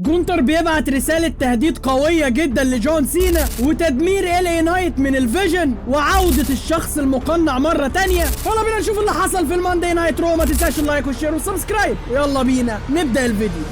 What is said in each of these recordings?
جونتر بيبعت رسالة تهديد قوية جدا لجون سينا وتدمير LA نايت من الفيجن وعودة الشخص المقنع مرة تانية. يلا بينا نشوف اللي حصل في الماندي نايت رو. ما تنساش اللايك والشير والسبسكرايب، ويلا بينا نبدأ الفيديو.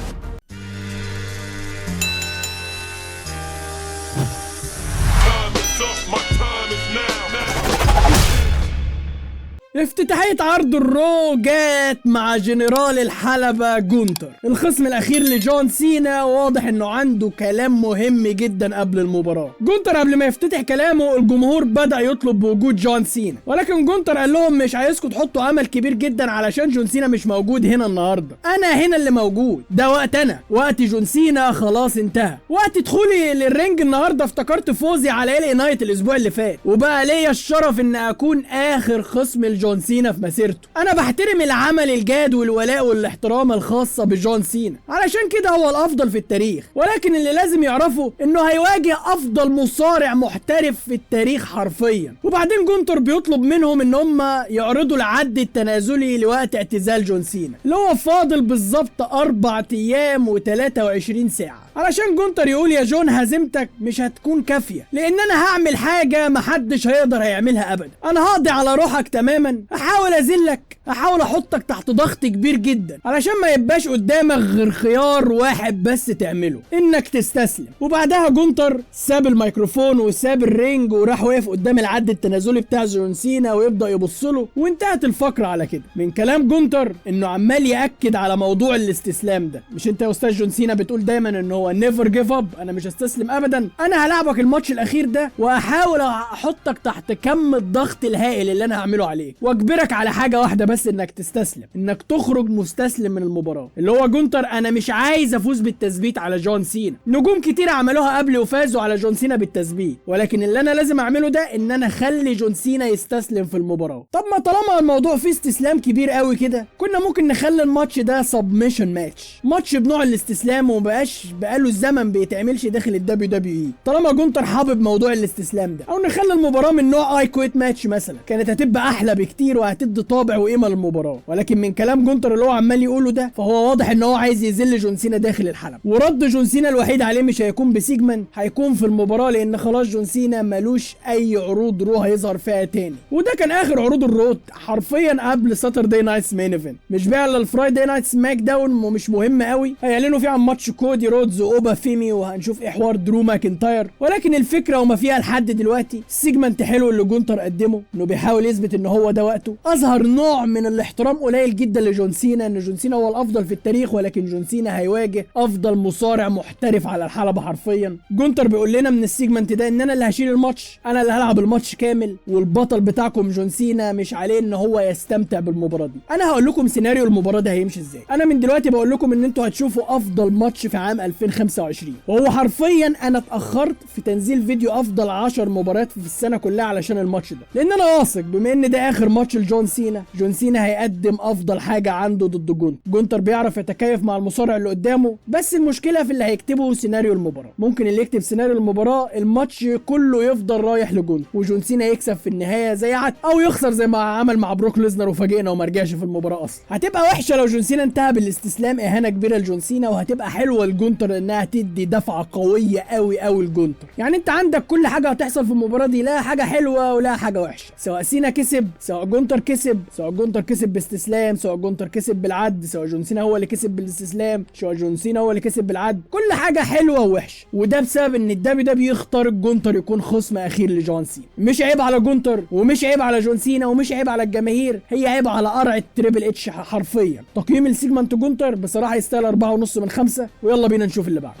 افتتاحية عرض الرو جات مع جنرال الحلبة جونتر، الخصم الاخير لجون سينا. واضح انه عنده كلام مهم جدا قبل المباراة. جونتر قبل ما يفتتح كلامه الجمهور بدأ يطلب بوجود جون سينا، ولكن جونتر قال لهم مش عايزكم تحطوا امل كبير جدا علشان جون سينا مش موجود هنا النهارده، انا هنا اللي موجود. ده وقت انا، وقت جون سينا خلاص انتهى. وقت دخولي للرينج النهارده افتكرت فوزي على LA نايت الاسبوع اللي فات، وبقى ليا الشرف ان اكون اخر خصم جون سينا في مسيرته. انا بحترم العمل الجاد والولاء والاحترام الخاصة بجون سينا، علشان كده هو الافضل في التاريخ. ولكن اللي لازم يعرفه انه هيواجه افضل مصارع محترف في التاريخ حرفيا. وبعدين جونتر بيطلب منهم ان هم يعرضوا العد التنازلي لوقت اعتزال جون سينا اللي هو فاضل بالظبط 4 ايام و23 ساعة، علشان جونتر يقول يا جون هزيمتك مش هتكون كافية، لان انا هعمل حاجة محدش هيقدر هيعملها ابدا. انا هقضي على روحك تماما، احاول اذلك، احاول احطك تحت ضغط كبير جدا، علشان ما يبقاش قدامك غير خيار واحد بس تعمله، انك تستسلم. وبعدها جونتر ساب الميكروفون وساب الرينج وراح واقف قدام العد التنازلي بتاع جون سينا ويبدا يبص له، وانتهت الفقره على كده. من كلام جونتر انه عمال ياكد على موضوع الاستسلام ده. مش انت يا استاذ جون سينا بتقول دايما ان هو نيفر جيف اب، انا مش هستسلم ابدا، انا هلعبك الماتش الاخير ده واحاول احطك تحت كم الضغط الهائل اللي انا هعمله عليه، واجبرك على حاجه واحده بس، انك تستسلم، انك تخرج مستسلم من المباراه. اللي هو جونتر انا مش عايز افوز بالتثبيت على جون سينا، نجوم كتير عملوها قبل وفازوا على جون سينا بالتثبيت، ولكن اللي انا لازم اعمله ده ان انا اخلي جون سينا يستسلم في المباراه. طب ما طالما الموضوع فيه استسلام كبير قوي كده، كنا ممكن نخلي الماتش ده سبميشن ماتش بنوع الاستسلام، ومبقاش بقاله الزمن بيتعملش داخل WWE طالما جونتر حابب موضوع الاستسلام ده. او نخلي المباراه من نوع اي كويت ماتش مثلا، كانت هتبقى احلى بكتير وهتدي طابع وقيمه للمباراه. ولكن من كلام جونتر اللي هو عمال يقوله ده، فهو واضح ان هو عايز يذل جون سينا داخل الحلبة. ورد جون سينا الوحيد عليه مش هيكون بسيجمنت، هيكون في المباراه، لان خلاص جون سينا ملوش اي عروض رو هيظهر فيها تاني. وده كان اخر عروض الرو حرفيا قبل ساتردي نايتس مين ايفنت. مش بقى الا الفرايداي نايت سماك داون ومش مهم قوي، هيعلنوا فيه عن ماتش كودي رودز واوبا فيمي، وهنشوف ايه حوار درو ماكنتاير. ولكن الفكره وما فيها لحد دلوقتي السيجمنت حلو اللي جونتر قدمه، انه بيحاول يثبت ان هو ده وقته. اظهر نوع من الاحترام قليل جدا لجون سينا، ان جون سينا هو الافضل في التاريخ، ولكن جون سينا هيواجه افضل مصارع محترف على الحلبة حرفيا. جونتر بيقول لنا من السيجمنت ده ان انا اللي هشيل الماتش، انا اللي هلعب الماتش كامل، والبطل بتاعكم جون سينا مش عليه ان هو يستمتع بالمباراه دي. انا هقول لكم سيناريو المباراه ده هيمشي ازاي. انا من دلوقتي بقول لكم ان انتوا هتشوفوا افضل ماتش في عام 2025، وهو حرفيا انا اتاخرت في تنزيل فيديو افضل 10 مباريات في السنه كلها علشان الماتش ده، لان انا واثق بما ان ده اخر ماتش لجون سينا، جون سينا هيقدم افضل حاجه عنده ضد جونتر. جونتر بيعرف يتكيف مع المصارع اللي قدامه، بس المشكله في اللي هيكتبه سيناريو المباراه. ممكن اللي يكتب سيناريو المباراه الماتش كله يفضل رايح لجونتر وجون سينا يكسب في النهايه زي عاد، او يخسر زي ما عمل مع بروك ليزنر وفاجئنا وما رجعش في المباراه اصلا. هتبقى وحشه لو جون سينا انتهى بالاستسلام، اهانه كبيره لجون سينا، وهتبقى حلوه لجونتر انها تدي دفعه قويه قوي قوي لجونتر. يعني انت عندك كل حاجه هتحصل في المباراه دي، لا حاجه حلوه ولا حاجه وحشه، سواء سينا كسب، سواء جونتر كسب، سواء جونتر كسب باستسلام، سواء جونتر كسب بالعد، سواء جون سينا هو اللي كسب بالاستسلام، سواء جون سينا هو اللي كسب بالعد، كل حاجه حلوه ووحشه. وده بسبب ان الدبليو دبليو يختار جونتر يكون خصم اخير لجون سينا. مش عيب على جونتر، ومش عيب على جون سينا، ومش عيب على الجماهير، هي عيب على قرعه تريبل اتش حرفيا. تقييم السيجمنت جونتر بصراحه يستاهل 4.5 من 5. ويلا بينا نشوف اللي بعده.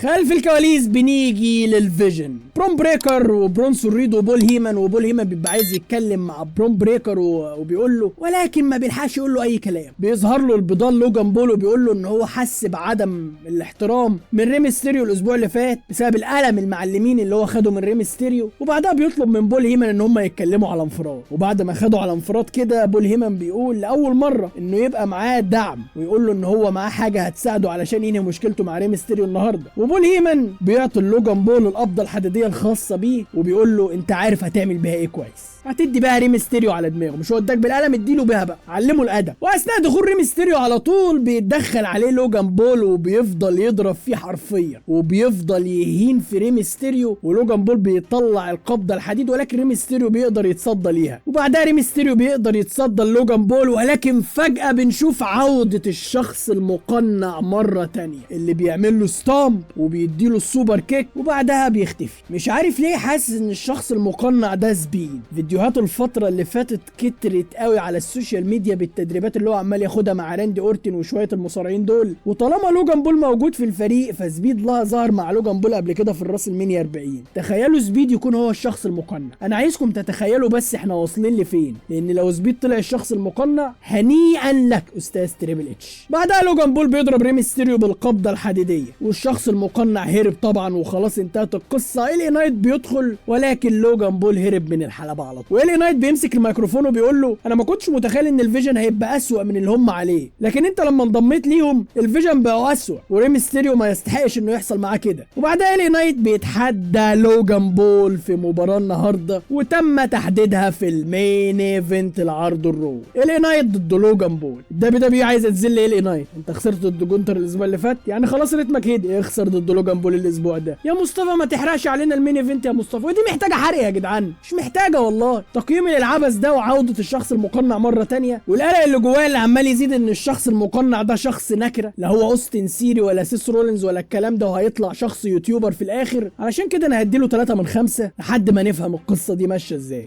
خلف الكواليس بنيجي للفيجن. برون بريكر وبرونسون ريد وبول هيمان، وبول هيمان بيبقى عايز يتكلم مع برون بريكر وبيقول له، ولكن ما بيلحقش يقول له اي كلام. بيظهر له البضال لوجان بول وبيقول له ان هو حس بعدم الاحترام من ري ميستيريو الاسبوع اللي فات بسبب القلم المعلمين اللي هو خده من ري ميستيريو. وبعدها بيطلب من بول هيمان ان هم يتكلموا على انفراد. وبعد ما خدوا على انفراد كده، بول هيمان بيقول لاول مره انه يبقى معاه دعم، ويقول له ان هو معاه حاجه هتساعده علشان ينهي مشكلته مع ري ميستيريو النهارده. وبول هيمن بيعطي لوجان بول القبضه الحديديه الخاصه بيه وبيقول له انت عارف هتعمل بيها ايه كويس، هتدي بقى ريمستيريو على دماغه، مش هو اداك بالقلم اديله بيها بقى، علمه الادب. واثناء دخول ريمستيريو على طول بيتدخل عليه لوجان بول وبيفضل يضرب فيه حرفيا وبيفضل يهين في ريمستيريو، ولوجان بول بيطلع القبضه الحديد ولكن ريمستيريو بيقدر يتصدى ليها، وبعدها ريمستيريو بيقدر يتصدى لوجان بول، ولكن فجاه بنشوف عوده الشخص المقنع مره تانية اللي بيعمل له ستامب وبيديله السوبر كيك وبعدها بيختفي. مش عارف ليه حاسس ان الشخص المقنع ده سبين. فيديوهات الفترة اللي فاتت كترت قوي على السوشيال ميديا بالتدريبات اللي هو عمال ياخدها مع راندي اورتن وشوية المصارعين دول، وطالما لوجان بول موجود في الفريق فسبيد لا ظهر مع لوجان بول قبل كده في الراس المنيا 40. تخيلوا سبيد يكون هو الشخص المقنع. انا عايزكم تتخيلوا بس احنا واصلين لفين، لان لو سبيد طلع الشخص المقنع هنيئا لك استاذ تريبل اتش. بعدها لوجان بول بيضرب ريمستيريو بالقبضة الحديدية والشخص المقنع هرب طبعا وخلاص انتهت القصة. إلي نايت بيدخل ولكن لوجان بول هرب من الحلبة على طول، وإلي نايت بيمسك الميكروفون وبيقول له انا ما كنتش متخيل ان الفيجن هيبقى اسوأ من اللي هم عليه، لكن انت لما انضميت ليهم الفيجن بقوا اسوأ وريمستيريو ما يستحقش انه يحصل معاه كده. وبعدها إلي نايت بيتحدى لوجان بول في مباراة النهارده وتم تحديدها في المين ايفنت العرض الرو. إلي نايت ضد لوجان بول. دبليو عايزه تذل إلي نايت، انت خسرت ضد جونتر الاسبوع اللي فات، يعني خلاص رتمك هدي اخسر ضد لوجان بول الاسبوع ده. يا مصطفى ما تحرقش علينا المين ايفنت يا مصطفى، ودي محتاجه حرق يا جدعان، مش محتاجه والله. تقييمي للعبث ده وعوده الشخص المقنع مره تانية والقلق اللي جواه اللي عمال يزيد ان الشخص المقنع ده شخص نكره، لا هو اوستن سيري ولا سيس رولينز ولا الكلام ده، وهيطلع شخص يوتيوبر في الاخر. علشان كده انا هديله 3 من 5 لحد ما نفهم القصه دي ماشيه ازاي.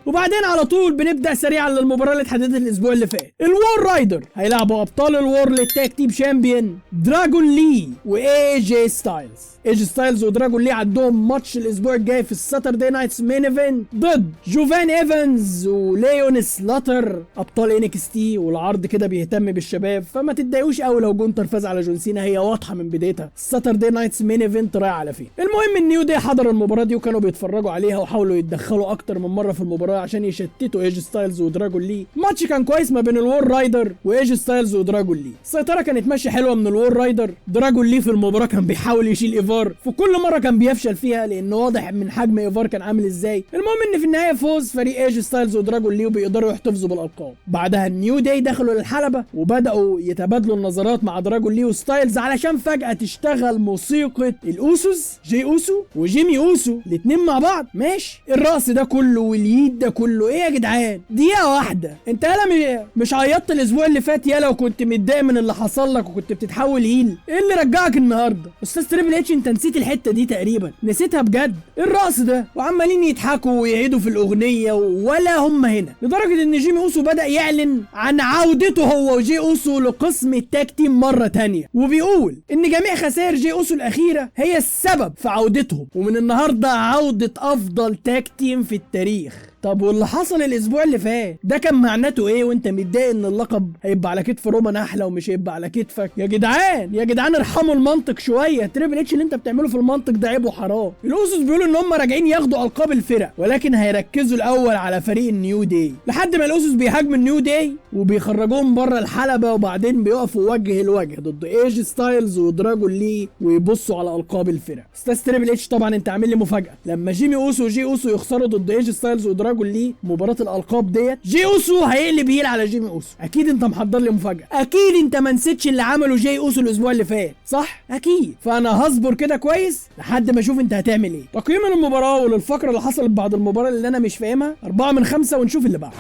وبعدين على طول بنبدا سريعا للمباراه اللي اتحددت الاسبوع اللي فات. الوور رايدر هيلعبوا ابطال الوور للتاج تيم شامبيون دراجون لي واي جي ستايلز. ايجي ستايلز ودراجون لي عندهم ماتش الاسبوع الجاي في الساتردي نايتس مين ايفنت ضد جوفان ايفنز وليون سلاتر ابطال انكس تي، والعرض كده بيهتم بالشباب فما تتضايقوش قوي لو جونتر فاز على جون سينا، هي واضحه من بدايتها الساتردي نايتس مين ايفنت رايح على فين. المهم النيو داي حضروا المباراه دي وكانوا بيتفرجوا عليها وحاولوا يتدخلوا اكتر من مره في المباراه عشان يشتتوا ايجي ستايلز ودراجون لي. الماتش كان كويس ما بين الوور رايدر وايجي ستايلز ودراجون لي، السيطره كانت ماشيه حلوه من الوور رايدر. دراجون لي في المباراه كان بيحاول يشيل ايفار في كل مره كان بيفشل فيها لان واضح من حجم ايفار كان عامل ازاي. المهم ان في النهايه فوز فريق ايجي ستايلز ودراجون لي وبيقدروا يحتفظوا بالالقاب. بعدها النيو داي دخلوا للحلبه وبداوا يتبادلوا النظرات مع دراجون لي وستايلز علشان فجاه تشتغل موسيقى الاوسوس، جي اوسو وجيمي اوسو الاثنين مع بعض. ماشي، الرقص ده كله واليد ده كله ايه يا جدعان؟ دقيقه واحده، انت يالا مش عيطت الاسبوع اللي فات يالا وكنت متضايق من اللي حصل لك وكنت بتتحول هيل؟ ايه اللي رجعك النهارده؟ استاذ تريبل اتش انت نسيت الحته دي تقريبا، نسيتها بجد. الرقص ده وعمالين يضحكوا ويعيدوا في الاغنيه ولا هم هنا، لدرجه ان جيمي اوسو بدا يعلن عن عودته هو وجي اوسو لقسم التاج تيم مره تانية، وبيقول ان جميع خسائر جي اوسو الاخيره هي السبب في عودتهم، ومن النهارده عوده افضل تاج تيم في التاريخ. طب واللي حصل الاسبوع اللي فات ده كان معناته ايه وانت متضايق ان اللقب هيبقى على كتف رومان احلى ومش هيبقى على كتفك؟ يا جدعان يا جدعان ارحموا المنطق شويه، تريبل اتش اللي انت بتعمله في المنطق ده عيب وحرام. الاوسوس بيقولوا ان هم راجعين ياخدوا القاب الفرق ولكن هيركزوا الاول على فريق النيو داي، لحد ما الاوسوس بيهاجموا النيو داي وبيخرجوهم بره الحلبه وبعدين بيقفوا وجه لوجه ضد ايجي ستايلز ودراجون لي ويبصوا على القاب الفرق. استاذ تريبل اتش طبعا انت عامل لي مفاجاه، لما جيمي اوسو وجي اوسو يخسروا ضد ايجي ستايلز ودراجون لي مباراه الالقاب ديت، جي اوسو هيقلب هيل على جيمي اوسو. اكيد انت محضر لي مفاجاه، اكيد انت ما نسيتش اللي عمله جي اوسو الاسبوع اللي فات صح؟ اكيد. فانا هصبر كده كويس لحد ما اشوف انت هتعمل ايه. تقييم للمباراه وللفقره اللي حصلت بعد المباراه اللي انا مش فاهمها 4 من 5 ونشوف اللي بعده.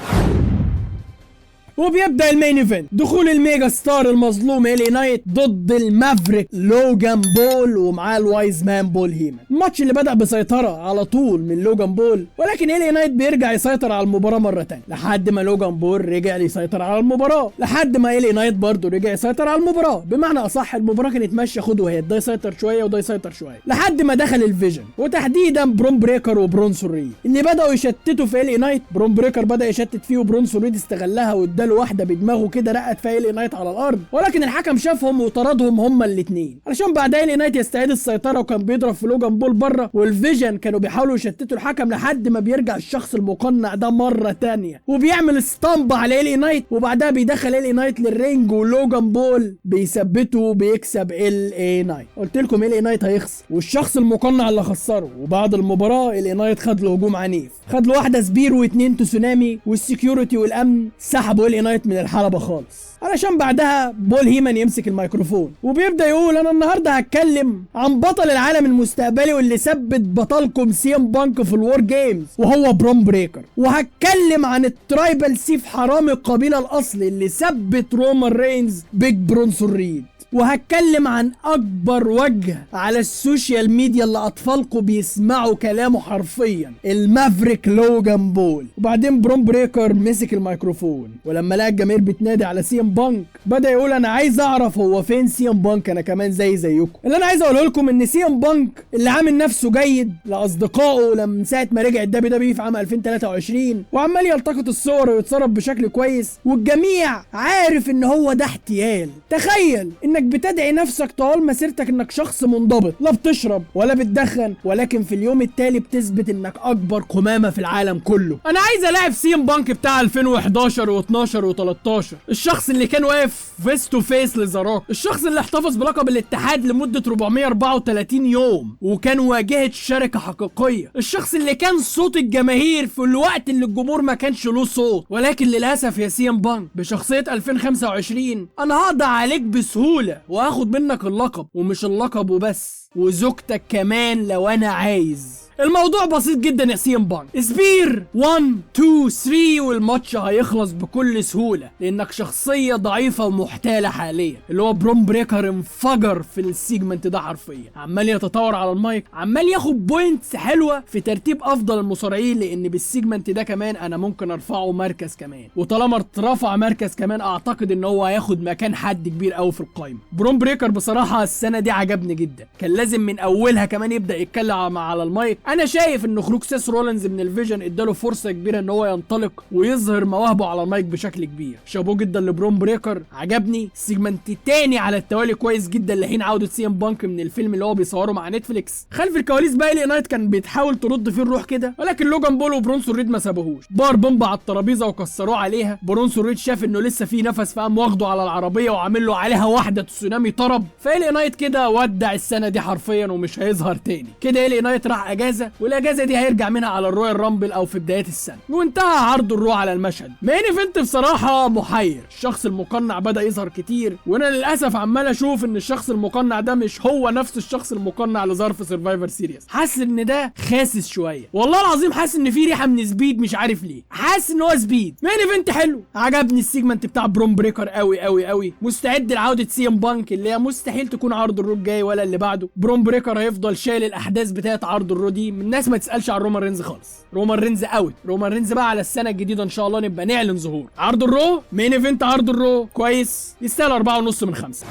وبيبدا المين ايفنت دخول الميجا ستار المظلوم إلي نايت ضد المافريك لوجان بول ومعاه الوايز مان بول هيمن. الماتش اللي بدا بسيطره على طول من لوجان بول، ولكن إلي نايت بيرجع يسيطر على المباراه مره ثانيه لحد ما لوجان بول رجع يسيطر على المباراه، لحد ما إلي نايت برضه رجع يسيطر على المباراه. بمعنى اصح المباراه كانت ماشيه خد وهات، ده يسيطر شويه وده يسيطر شويه لحد ما دخل الفيجن وتحديدا برون بريكر وبرونسون ريد اللي بداوا يشتتوا في إلي نايت. برون بريكر بدا يشتت فيه وبرونسون ريد استغلها وادى باله واحده بدماغه كده رقت فيها ال نايت على الارض، ولكن الحكم شافهم وطردهم هما الاثنين علشان بعدها ال نايت يستعيد السيطره، وكان بيضرب في لوجان بول بره، والفيجن كانوا بيحاولوا يشتتوا الحكم لحد ما بيرجع الشخص المقنع ده مره تانية وبيعمل ستامب على ال نايت، وبعدها بيدخل ال نايت للرينج ولوجان بول بيثبته وبيكسب ال نايت. قلت لكم ال نايت هيخسر والشخص المقنع اللي خسره. وبعد المباراه ال نايت خد له هجوم عنيف، خد له واحده سبير واثنين تسونامي، والسكيورتي والامن سحبوا ال نايت من الحلبه خالص علشان بعدها بول هيمان يمسك الميكروفون وبيبدا يقول انا النهارده هتكلم عن بطل العالم المستقبلي واللي ثبت بطلكم سي ام بانك في الوار جيمز وهو برون بريكر، وهتكلم عن الترايبال سيف حرامي القبيله الاصلي اللي ثبت رومان رينز بيج برونسون ريد، وهتكلم عن اكبر وجه على السوشيال ميديا اللي اطفالكم بيسمعوا كلامه حرفيا، المافريك لوجان بول. وبعدين برون بريكر مسك الميكروفون ولما لقى الجماهير بتنادي على سي ام بانك بدا يقول انا عايز اعرف هو فين سي ام بانك، انا كمان زيكم. اللي انا عايز اقوله لكم ان سي ام بانك اللي عامل نفسه جيد لاصدقائه لما ساعه ما رجع الدبليو دبليو في عام 2023 وعمال يلتقط الصور ويتصرف بشكل كويس، والجميع عارف ان هو ده احتيال. تخيل انك بتدعي نفسك طوال مسيرتك انك شخص منضبط، لا بتشرب ولا بتدخن، ولكن في اليوم التالي بتثبت انك اكبر قمامه في العالم كله. انا عايز الاعب سي ام بانك بتاع 2011 و12 و13، الشخص اللي كان واقف فيس تو فيس لزاروك، الشخص اللي احتفظ بلقب الاتحاد لمده 434 يوم وكان واجهه شركه حقيقيه، الشخص اللي كان صوت الجماهير في الوقت اللي الجمهور ما كانش له صوت. ولكن للاسف يا سي ام بانك بشخصيه 2025 انا هقضي عليك بسهوله وهاخد منك اللقب، ومش اللقب وبس، وزوجتك كمان لو انا عايز. الموضوع بسيط جدا يا سي ام بانك، سبير 1 2 3 والماتش هيخلص بكل سهوله لانك شخصيه ضعيفه ومحتاله حاليا. اللي هو برون بريكر انفجر في السيجمنت ده حرفيا، عمال يتطور على المايك، عمال ياخد بوينتس حلوه في ترتيب افضل المصارعين، لان بالسيجمنت ده كمان انا ممكن ارفعه مركز كمان، وطالما اترفع مركز كمان اعتقد ان هو هياخد مكان حد كبير قوي في القايمه. برون بريكر بصراحه السنه دي عجبني جدا، كان لازم من اولها كمان يبدا يتكلم على المايك. انا شايف ان خروج سيس رولينز من الفيجن اداله فرصه كبيره ان هو ينطلق ويظهر مواهبه على المايك بشكل كبير. شابوه جدا لبرون بريكر، عجبني. سيجمنت تاني على التوالي كويس جدا لحين عوده سي ام بانك من الفيلم اللي هو بيصوره مع نتفليكس. خلف الكواليس بقى ال نايت كان بتحاول ترد فيه الروح كده، ولكن لوجان بول وبرونسون ريد ما سابوهوش، بار بومبا على الترابيزه وكسروه عليها. برونسون ريد شاف انه لسه في نفس فقام واخده على العربيه وعامل له عليها واحده تسونامي طرب. فال نايت كده ودع السنه دي حرفيا ومش هيظهر تاني. كده ال نايت راح اجازه، والاجازه دي هيرجع منها على الرويال رامبل او في بدايه السنه. وانتهى عرض الرو على المشهد. مين ايفنت بصراحه محير، الشخص المقنع بدا يظهر كتير، وانا للاسف عمال اشوف ان الشخص المقنع ده مش هو نفس الشخص المقنع اللي ظهر في سرفايفر سيريس. حاسس ان ده خاسس شويه، والله العظيم حاسس ان في ريحه من سبيد، مش عارف ليه حاسس ان هو سبيد. مين ايفنت حلو، عجبني السيجمنت بتاع برون بريكر قوي قوي قوي. مستعد لعوده سي ام بانك اللي هي مستحيل تكون عرض الرو الجاي ولا اللي بعده. برون بريكر هيفضل شايل الاحداث بتاعه عرض الرو دي، من الناس ما تسالش عن رومان رينز خالص. رومان رينز اوت، رومان رينز بقى على السنه الجديده ان شاء الله نبقى نعلن ظهور. عرض الرو مين ايفنت، عرض الرو كويس، يستاهل 4.5 من 5.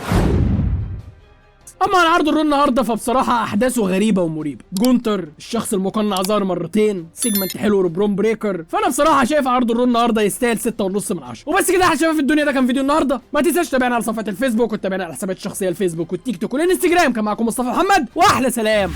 اما عن عرض الرو النهارده فبصراحه احداثه غريبه ومريبه. جونتر الشخص المقنع ظهر مرتين، سيجمنت حلو لبرون بريكر، فانا بصراحه شايف عرض الرو النهارده يستاهل 6.5 من 10. وبس كده يا شباب في الدنيا، ده كان فيديو النهارده. ما تنساش تتابعنا على صفحه الفيسبوك وتتابعنا على حسابات الشخصيه الفيسبوك والتيك توك والانستجرام. كان معاكم مصطفى محمد، واحلى سلام.